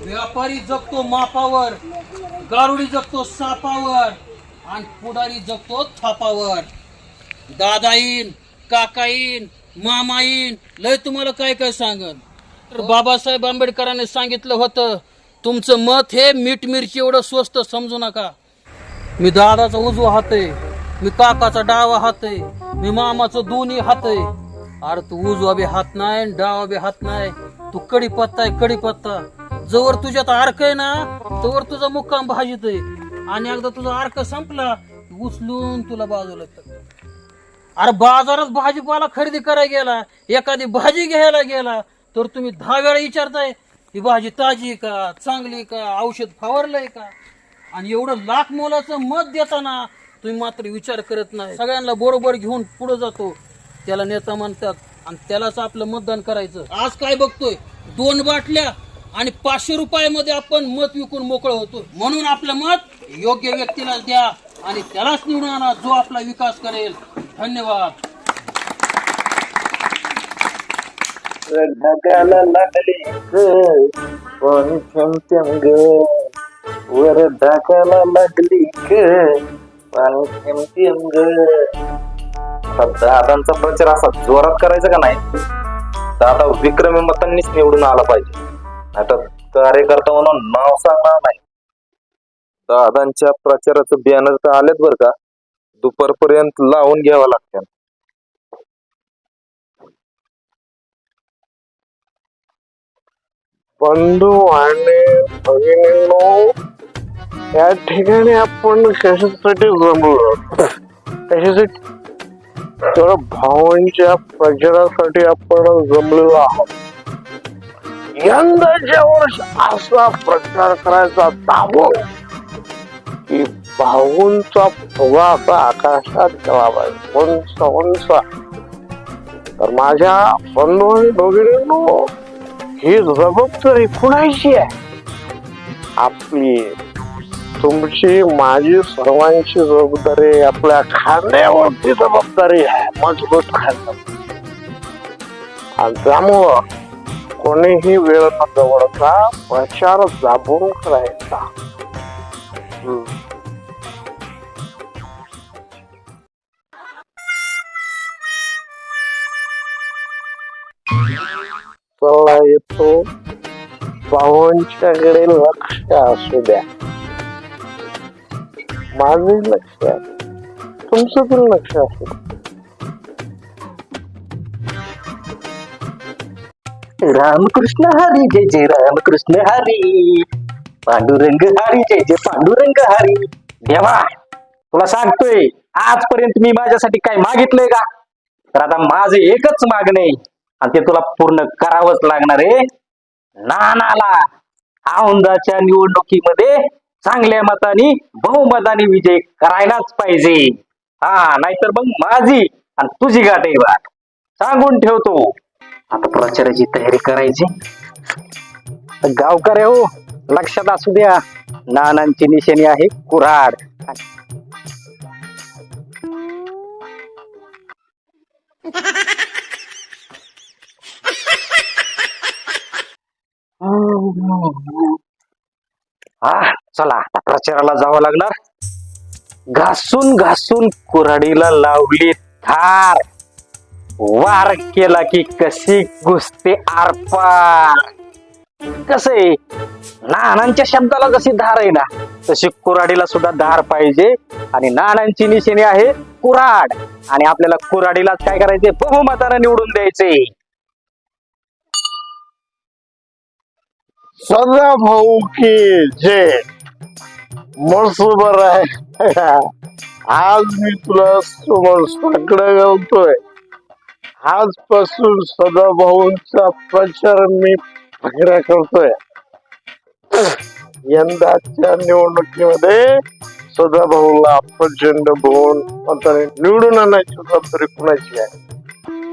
व्यापारी जगतो मापावर, गारुडी जगतो सापावर आणि पुढारी जगतो थापावर. दादा येईन, काका येईन, मामा येईन, लय तुम्हाला काय काय सांगन. तर बाबासाहेब आंबेडकरांनी सांगितलं होतं, तुमचं मत हे मीठ मिरची एवढं स्वस्त समजू नका. मी दादाचा उजवा हात आहे, मी काकाचा डावा हात आहे, मी मामाचं दोन्ही हात आहे. अरे तू उजवा बी हात नाही, डावा बी हात नाही, तू कडीपत्ता आहे कडीपत्ता. जवळ तुझ्यात अर्क आहे ना, तवर तुझा मुक्काम भाजीत आहे. आणि एकदा तुझा अर्क संपला, उचलून तुला बाजूला टाकतो. अरे बाजारात भाजीपाला खरेदी करायला गेला, एखादी भाजी घ्यायला गेला, तर तुम्ही 10 वेळा विचारताय ही भाजी ताजी आहे का, चांगली का, औषध फवारलंय का. आणि एवढं लाख मोलाचं मत देताना तुम्ही मात्र विचार करत नाही. सगळ्यांना बरोबर घेऊन पुढे जातो, त्याला नेता म्हणतात आणि त्यालाच आपलं मतदान करायचं. आज काय बघतोय, 2 बाटल्या आणि 500 रुपयामध्ये आपण मत विकून मोकळं होतो. म्हणून आपलं मत योग्य व्यक्तीला द्या आणि त्यालाच निवडून आणा जो आपला विकास करेल. धन्यवाद. ढगाला लागली कोणी थेंब ग, वर ढगाला लागली पाणी थेंब ग. दादांचा प्रचार असा जोरात करायचा का नाही, दादा विक्रमी मतांनीच निवडून आला पाहिजे. आता कार्यकर्ता म्हणून नाव सांगणार नाही. दादांच्या प्रचाराचं बॅनर तर आलेत बर का, दुपारपर्यंत लावून घ्यावं लागतं. बंधू आणि भगिनींनो, या ठिकाणी आपण कशासाठी जमलो, कशासाठी, तर भावांच्या प्रचारासाठी आपण जमलेलो आहोत. यंदाच्या वर्ष असा प्रचार करायचा दाबून की भाऊंचा फुगा असा आकाशात गेला पाहिजे, उंच उंच. तर माझ्या बंधू आणि भगिनींनो, ही जबाबदारी कुणाची आहे? आपली, तुमची, माझी, सर्वांची जबाबदारी. आपल्या खांद्यावरती जबाबदारी आहे, मजबूत खांदा. आणि त्यामुळं कोणीही वेळ न दवडता प्रचार दाबून करायचा. चला येतो, भावांच्याकडे लक्ष असू द्या. माझे लक्ष, तुमचं पण लक्ष असू द्या. रामकृष्ण हरी, जय जय रामकृष्ण हरी, पांडुरंग हरी, जय जय पांडुरंग हरी. देवा, तुला सांगतोय, आजपर्यंत मी माझ्यासाठी काय मागितलंय का? तर आता माझं एकच मागणं आहे आणि ते तुला पूर्ण करावंच लागणार आहे. नानाला औंधाच्या निवडणुकीमध्ये चांगल्या मताने, बहुमताने विजय करायलाच पाहिजे. नाहीतर मग माझी आणि तुझी गाठ आहे बा, सांगून ठेवतो. आता प्रचाराची तयारी करायची. गावकरी हो, लक्षात असू द्या, नानांची निशाणी आहे कुऱ्हाड. चला आता प्रचाराला जावं लागणार. घासून घासून कुऱ्हाडीला लावली थार, वार केला की कशी घुसते आरपार. कसे नानांच्या शब्दाला जशी धार आहे ना, तशी कुऱ्हाडीला सुद्धा धार पाहिजे. आणि नानांची निशाणी आहे कुऱ्हाड, आणि आपल्याला कुऱ्हाडीलाच काय करायचे, बहुमतानं निवडून द्यायचे. सदा भाऊ की जय. मस्त बर आहे. आज मी तुला समोर साकडं घालतोय. आजपासून सदाभाऊंचा प्रचार मी फकऱ्या करतोय. यंदाच्या निवडणुकीमध्ये सदाभाऊला प्रचंड बहुमत मताने निवडून आणायची जबाबदारी कुणाची आहे?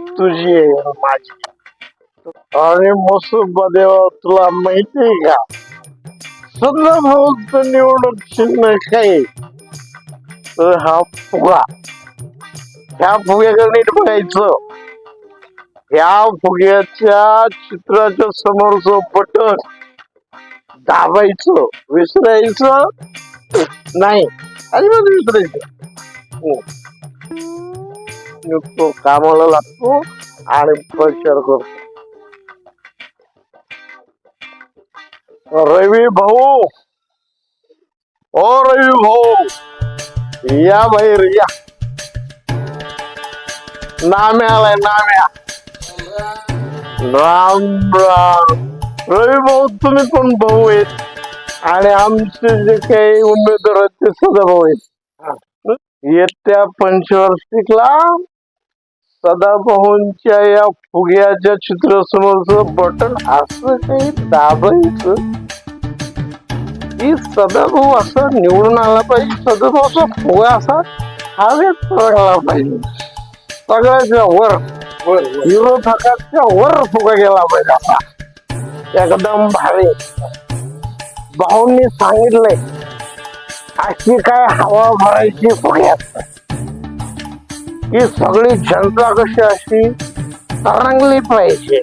तुझी आहे, माझी. आणि मसुबा देवा, तुला माहितीये का, सदाभाऊचं निवडणूक चिन्ह काय? तर हा फुगा. ह्या फुग्याकडे नीट बघायचं. या फुग्याच्या चित्राच्या समोरचं बटन दाबायचं विसरायचं नाही अजिबात विसरायचं तो कामाला लागतो आणि प्रचार करतो. रवी भाऊ ओ रवी भाऊ या बाहेर या. नाम्या आलाय नाम्या. राम राम. रवी भाऊ तुम्ही पण भाऊ आहेत आणि आमचे जे काही उमेदवार आहेत ते सदा भाऊ आहेत. येत्या पंचवार्षिकला सदाभाऊंच्या या फुग्याच्या चित्रासमोरचं बटन असं काही दाबायचं की सदाभाऊ असा निवडून आला पाहिजे. सदाभाऊचा फुगा असा हवेत चढला पाहिजे. सगळ्याच्या वर विरोधकाच्या वर फुगा गेला पाहिजे असा एकदम भारी. भाऊंनी सांगितलंय अशी काय हवा भरायची फुग्यात की सगळी जनता कशी अशी तरंगली पाहिजे.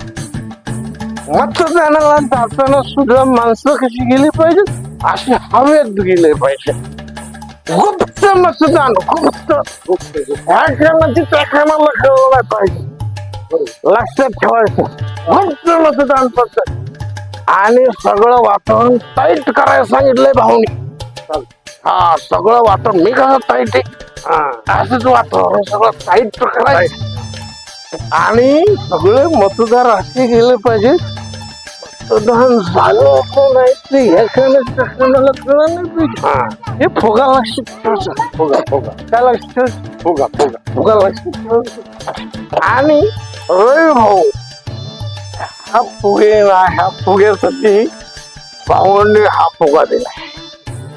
मतदानाला जाताना सुद्धा माणसं कशी गेली पाहिजे अशी हवेत गेले पाहिजे. गुप्त मतदान गुप्त ह्या क्षणाची त्या क्षणाला कळवलं पाहिजे. लक्षात ठेवायचं गुप्त मतदान पद्धत आणि सगळं वातावरण टाईट करायला सांगितलंय भाऊनी. हा सगळं वातावरण मी कसं टाईट आहे असंच वातावरण सगळं टाईट करायचं आणि सगळे मतदार असे गेले पाहिजे मतदान झालं नाही ते ह्या क्षणाला कळलं नाही पाहिजे. हे फुगा लक्षात ठेवायचं. फुगा फुगा काय लक्षात फुगा फुगा फुगा लक्षात ठेवायचं. आणि रवी भाऊ हा फुगे ह्या फुग्यासाठी भाऊंनी हा फुगा दिला.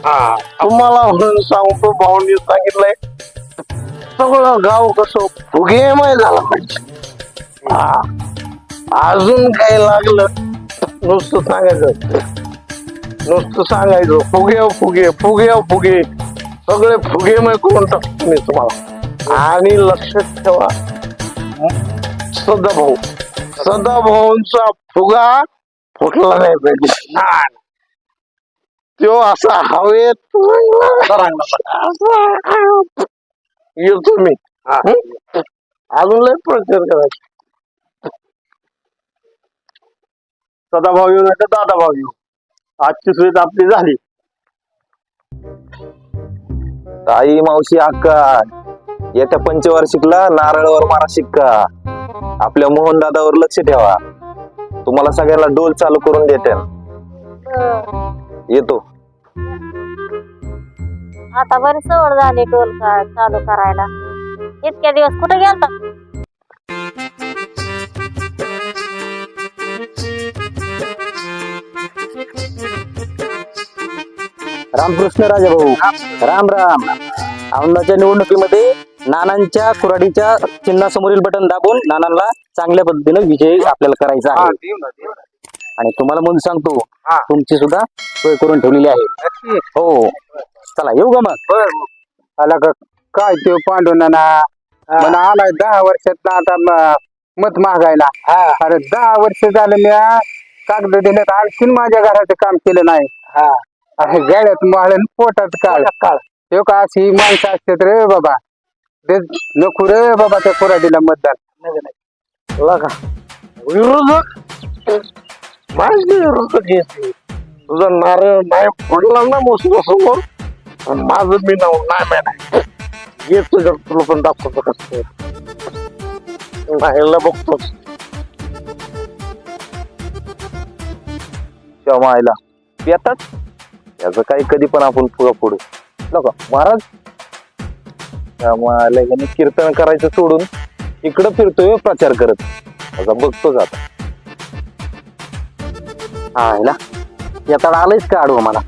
हा तुम्हाला म्हणून सांगतो भाऊंनी सांगितलंय सगळं गाव कसं फुगेमय झालं पाहिजे. अजून काय लागलं नुसतं सांगायचं फुगे फुगे फुगे फुगे सगळे फुगेमय करून टाकतो मी तुम्हाला. आणि लक्षात ठेवा सदाभाऊंचा फुगा फुटला नाही पाहिजे. तो असा हवेत येतो मी अजून लय प्रचार करायचा. सदाभाऊ येऊ नाही तर दादाभाऊ येऊ. आजची सुविधा आपली झाली. ताई मावशी अक्का येत्या पंचवार्षिकला नारळावर मारा शिक्का. आपल्या मोहन दादावर लक्ष ठेवा. तुम्हाला सगळ्याला डोल चालू करून देते. येतो. आता बरी सवड झाली डोल चालू करायला. इतक्या दिवस कुठे गेलता? रामकृष्ण राजा भाऊ राम राम. औंधाच्या निवडणुकीमध्ये नानांच्या कुऱ्हाडीच्या चिन्हासमोरील बटन दाबून नानांना चांगल्या पद्धतीने विजयी आपल्याला करायचा आहे. आणि तुम्हाला म्हणून सांगतो तुमची सुद्धा सोय करून ठेवलेली आहे. हो चला येऊ का मग. आला का काय ते पांडुनाना मला आलाय 10 वर्षात आता मत मागायला. अरे 10 वर्ष झालं मी कागद दिल्यात आणखीन माझ्या घराचं काम केलं नाही. अरे गळ्यात माळून पोटात काळ ते का अशी माणसं असतात रे बाबा. ते नको रे बाबा त्या कुऱ्हाडीला मतदान. विरोधक माझे विरोधक येते. तुझा नारळ नाही फोडला ना मोसला समोर माझं मी नाव नाही येत तुझ्या तुला पण दाखवतो कसं नाहीला बघतोच. मायला येतात याचं काही कधी पण आपण फुगा फोडू नका महाराज. त्यामुळे कीर्तन करायचं सोडून इकडं फिरतोय प्रचार करत. आता बघतोच आता. हा ना येताना आलंयच का आडवं मला.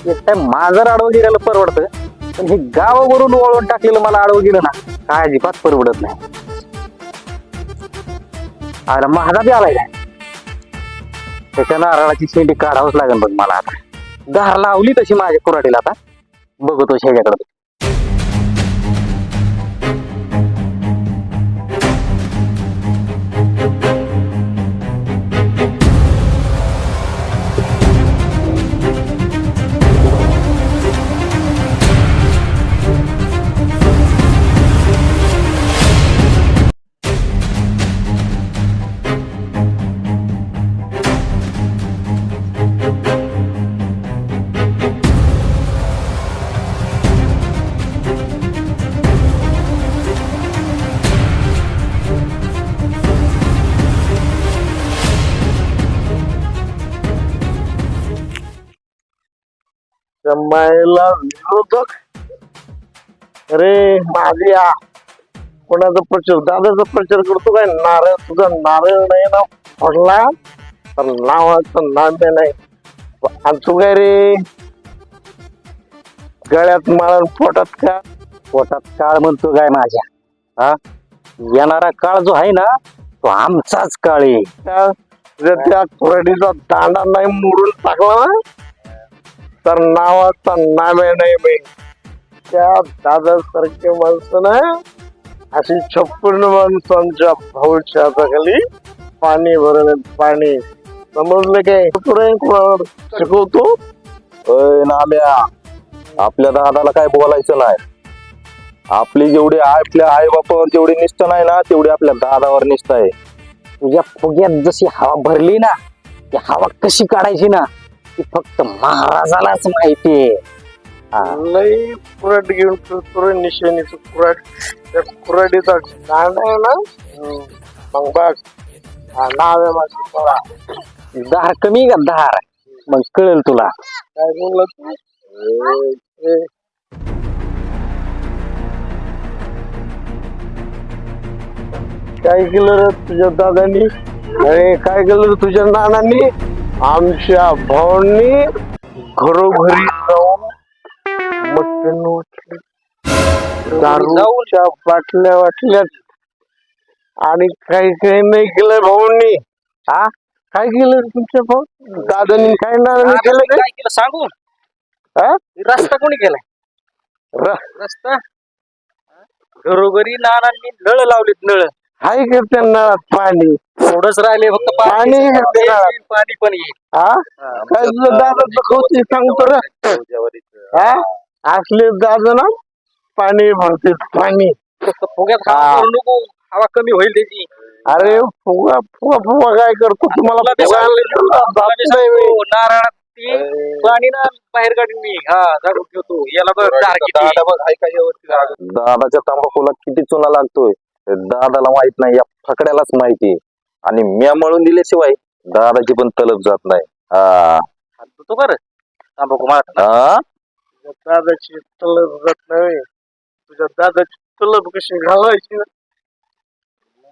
एक टाइम माझं आडवं गेलेलं परवडतं पण हे गावावरून वळवून टाकलेलं मला आडवं गेलं ना काय अजिबात परवडत नाही. आला महागा बी आलाय काय त्याच्या नारळाची शेंडी काढावंच लागेल बघ मला. आता धार लावली तशी माझ्या कुऱ्हाडीला. आता बघतो ह्याच्याकडे. मायला विरोधक. अरे माझ्या कोणाचा प्रचार, दादाचा प्रचार करतो काय? नारळ, तुझा नारळ नाही ना पडला तर नावाचं नांदे नाही. आणि तू काय रे गळ्यात माळण पोटात का? पोटात काळ म्हणतो काय माझ्या? हा, येणारा काळ जो आहे ना तो आमचाच काळ आहे. त्या कुऱ्हाडीचा दांडा नाही मोडून टाकला ना तर नावाचा नामे नाही बाई. त्या दादासारखे माणसं ना अशी 56 माणसांच्या भाऊच्या हाताखाली पाणी भरलं पाणी. समजलं काय? कोणावर शिकवतो? नाम्या, आपल्या दादाला काय बोलायचं नाही. आपली जेवढी आपल्या आई बापावर जेवढी निष्ठा नाही ना तेवढी आपल्या दादावर निष्ठा आहे. तुझ्या फुग्यात जशी हवा भरली ना ती हवा कशी काढायची ना ती फक्त महाराजालाच माहितीये. लई कुऱ्हाड घेऊन फिरतो रे, निशाणीचं कुऱ्हाड. त्या कुऱ्हाडीचा दांडा आहे ना मग बघ नाव आहे माझं मला. धार कमी का धार? मग कळेल तुला. काय बोलला तू? काय केलं रे तुझ्या दादांनी? अरे काय केलं रे तुझ्या नानांनी? आमच्या भावांनी घरोघरी जाऊन मटण वाटले, दारूच्या बाटल्या वाटल्यात आणि काही काही नाही केलं भाऊंनी. हा काय केलं रे तुमच्या भाऊ दादांनी? काय नानांनी केलं काय? काय केलं सांगू? हा? रस्ता कोणी केलाय? रस्ता घरोघरी नानांनी नळ लावलेत. नळ हाय का त्या नळात पाणी? थोडच राहिले फक्त पाणी आहे का त्या नळात? पाणी पण येईल. हा काय तुझं दादाचं कौतुक सांगतो रे? हा असले दादा ना पाणी भरते पाणी. फक्त फुग्यात हवा हा. करू नको, हवा कमी होईल त्याची. अरे फुगा फुगा फुगा काय करतो तुम्हाला? नारळात ती पाणी ना बाहेर काढून मी झाडून ठेवतो. याला बघ धार किती. दादाच्या तंबाखूला किती चुना लागतोय हे दादाला माहित नाही, या फकड्यालाच माहिती. आणि म्या मळून दिल्याशिवाय दादाची पण तलप जात नाही. तू कर तांबाखू मार. हा, तुझ्या दादाची तलब जात नाही. तुझ्या दादाची तलब कशी घालायची ना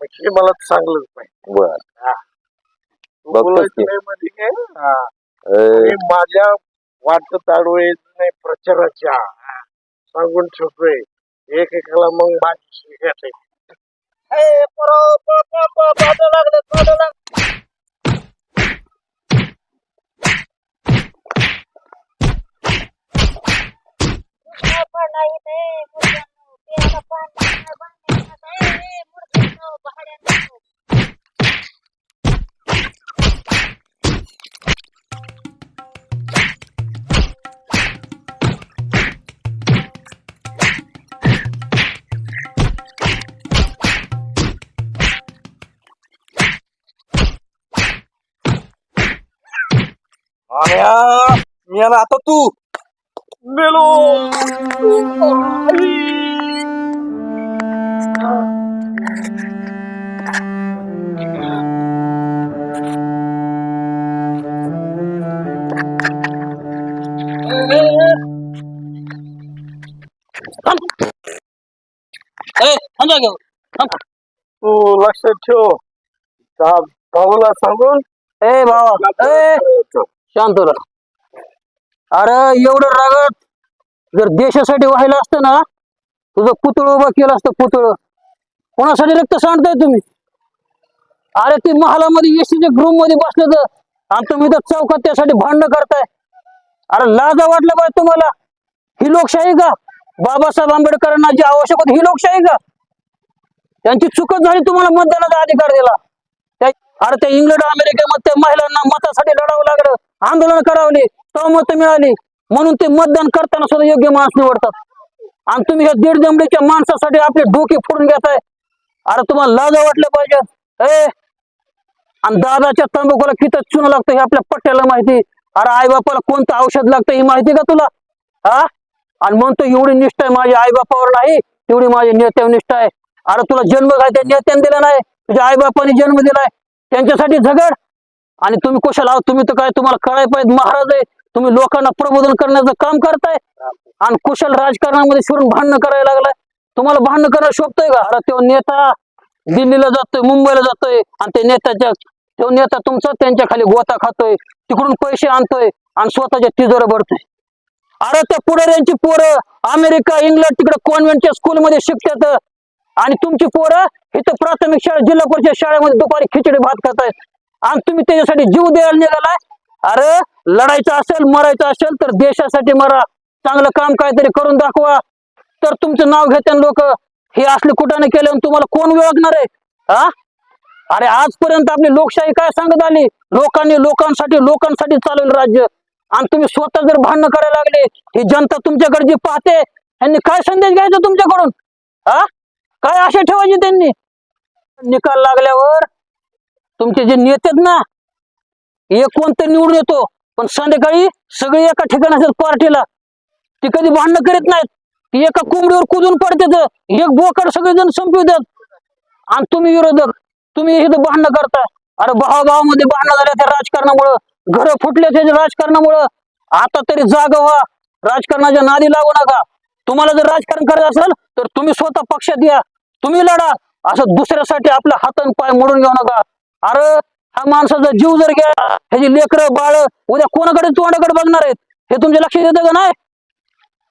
मग हे मला चांगलंच नाही. बर तू बघतोस बोलायचं की. नाही मध्ये काय? मी माझ्या वाटत अडवायच नाही प्रचाराच्या. सांगून ठेवतोय एकेकाला मग माझी घेत मी आला आता तू मेलो. तू लक्षात ठेव त्या भाऊला सांगून ए भावा, ए शांत राहा. अरे एवढं रागत जर देशासाठी व्हायला असतं ना तुझं पुतळ उभं केलं असतं. पुतळ कोणासाठी रक्त सांडताय तुम्ही? अरे ते महालामध्ये एसटीच्या ग्रुप मध्ये बसले तर आणि तुम्ही तर चौकात त्यासाठी भांडण करताय. अरे लाजा वाटलं पाहिजे तुम्हाला. ही लोकशाही का? बाबासाहेब आंबेडकरांना जी आवश्यक होती ही लोकशाही का? त्यांची चुकच झाली तुम्हाला मतदानाचा अधिकार दिला. अरे त्या इंग्लंड अमेरिकेमध्ये त्या महिलांना मतासाठी लढावं लागलं, आंदोलन करावले, तो मत मिळाली म्हणून ते मतदान करताना सुद्धा योग्य माणूस निवडतात. आणि तुम्ही ह्या दीड दमडीच्या माणसासाठी आपले डोके फोडून घेताय. अरे तुम्हाला लाज वाटलं पाहिजे. ए आणि दादाच्या तंबाखूला किती चुना लागतं हे आपल्या पट्ट्याला माहिती. अरे आई बापाला कोणतं औषध लागतं ही माहिती का तुला? हा आणि म्हणतो एवढी निष्ठा आहे माझ्या आई बापावर नाही तेवढी माझ्या नेत्यावर निष्ठा आहे. अरे तुला जन्म काय त्या नेत्याने दिला नाही, तुझ्या आई बापाने जन्म दिलाय त्यांच्यासाठी झगड. आणि तुम्ही कुशाल आहात? तुम्ही तर काय तुम्हाला कळाय पाहिजे महाराज आहे. तुम्ही लोकांना प्रबोधन करण्याचं काम करताय आणि कुशल राजकारणामध्ये शिरून भांडणं करायला लागलाय. तुम्हाला भांडणं करणं शोभतंय का? अरे तो नेता दिल्लीला जातोय, मुंबईला जातोय आणि तो नेता तुमचा त्यांच्या खाली गोता खातोय, तिकडून पैसे आणतोय आणि स्वतःच्या तिजोऱ्या भरतोय. अरे त्या पुढाऱ्यांची पोरं अमेरिका, इंग्लंड तिकडे कॉन्व्हेंटच्या स्कूलमध्ये शिकतात आणि तुमची पोरं इथं प्राथमिक शाळा, जिल्हा परिषद शाळेमध्ये दुपारी खिचडी भात खातायत आणि तुम्ही त्याच्यासाठी जीव द्यायला निघालाय. अरे लढायचं असेल, मरायचं असेल तर देशासाठी मरा, चांगलं काम काहीतरी करून दाखवा, तर तुमचं नाव घेतात लोक. हे असले कुठाने केले तुम्हाला कोण विळखणार आहे? हा, अरे आजपर्यंत आपली लोकशाही काय सांगत आली? लोकांसाठी चालवलं राज्य आणि तुम्ही स्वतः जर भांडणं करायला लागले, ही जनता तुमच्याकडे जी पाहते यांनी काय संदेश घ्यायचा तुमच्याकडून? हा, काय आशा ठेवायची त्यांनी? निकाल लागल्यावर तुमचे जे नेते आहेत ना, एक कोणतं निवडून येतो पण संध्याकाळी सगळी एका ठिकाणी असतात पार्टीला. ती कधी भांडणं करीत नाहीत, ती एका कोंबडीवर कुजून पडतात, एक बोकड सगळेजण संपवितात आणि तुम्ही विरोधक, तुम्ही इथं भांडणं करता. अरे भावाभावामध्ये भांडणं झाल्या त्या राजकारणामुळं, घरं फुटले त्याच्या राजकारणामुळं. आता तरी जागा व्हा, राजकारणाच्या नादी लागू नका. तुम्हाला जर राजकारण करायचं असेल तर तुम्ही स्वतः पक्षात या, तुम्ही लढा. असं दुसऱ्यासाठी आपल्या हातान पाय मोडून घेऊ नका. अरे हा माणसाचा जीव जर घ्या, ह्याची लेकरं बाळ उद्या कोणाकडे तोंडाकडे बघणार आहेत हे तुमच्या लक्षात येतं का नाही?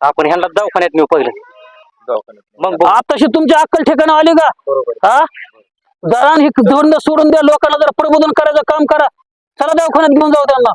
आपण ह्यांना दवाखान्यात नेऊ पहिलं, मग आताशी तुमची अक्कल ठिकाणी आली का? हा, दरान ही धोरण सोडून द्या, लोकांना जर प्रबोधन करायचं काम करा. चला दवाखान्यात घेऊन जाऊ त्यांना.